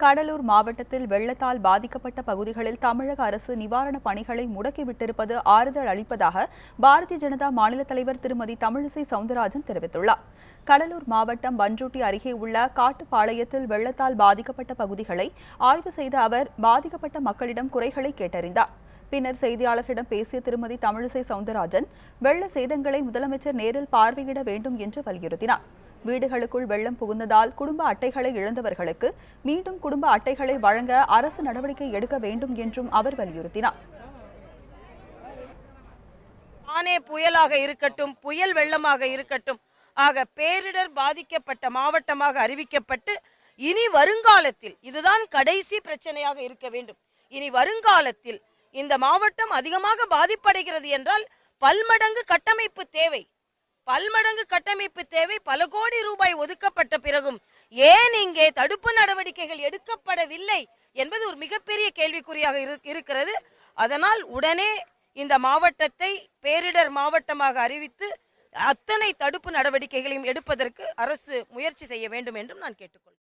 கடலூர் மாவட்டத்தில் வெள்ளத்தால் பாதிக்கப்பட்ட பகுதிகளில் தமிழக அரசு நிவாரணப் பணிகளை முடக்கிவிட்டிருப்பது ஆறுதல் அளிப்பதாக பாரதிய ஜனதா மாநில தலைவர் திருமதி தமிழிசை சவுந்தரராஜன் தெரிவித்துள்ளார். கடலூர் மாவட்டம் பண்ருட்டி அருகே உள்ள காட்டுப்பாளையத்தில் வெள்ளத்தால் பாதிக்கப்பட்ட பகுதிகளை ஆய்வு செய்த அவர் பாதிக்கப்பட்ட மக்களிடம் குறைகளை கேட்டறிந்தார். பின்னர் செய்தியாளர்களிடம் பேசிய திருமதி தமிழிசை சவுந்தரராஜன் வெள்ள சேதங்களை முதலமைச்சர் நேரில் பார்வையிட வேண்டும் என்று வலியுறுத்தினார். வீடுகளுக்குள் வெள்ளம் புகுந்ததால் குடும்ப அட்டைகளை இழந்தவர்களுக்கு மீண்டும் குடும்ப அட்டைகளை வழங்க அரசு நடவடிக்கை எடுக்க வேண்டும் என்றும் அவர் வலியுறுத்தினார். ஆனே புயலாக இருக்கட்டும், புயல் வெள்ளமாக இருக்கட்டும், ஆக பேரிடர் பாதிக்கப்பட்ட மாவட்டமாக அறிவிக்கப்பட்டு இனி வருங்காலத்தில் இதுதான் கடைசி பிரச்சனையாக இருக்க வேண்டும். இனி வருங்காலத்தில் இந்த மாவட்டம் அதிகமாக பாதிப்படைகிறது என்றால் பல்மடங்கு கட்டமைப்பு தேவை. பல கோடி ரூபாய் ஒதுக்கப்பட்ட பிறகும் ஏன் இங்கே தடுப்பு நடவடிக்கைகள் எடுக்கப்படவில்லை என்பது ஒரு மிகப்பெரிய கேள்விக்குறியாக இருக்கிறது. அதனால் உடனே இந்த மாவட்டத்தை பேரிடர் மாவட்டமாக அறிவித்து அத்தனை தடுப்பு நடவடிக்கைகளையும் எடுப்பதற்கு அரசு முயற்சி செய்ய வேண்டும் என்றும் நான் கேட்டுக்கொள்கிறேன்.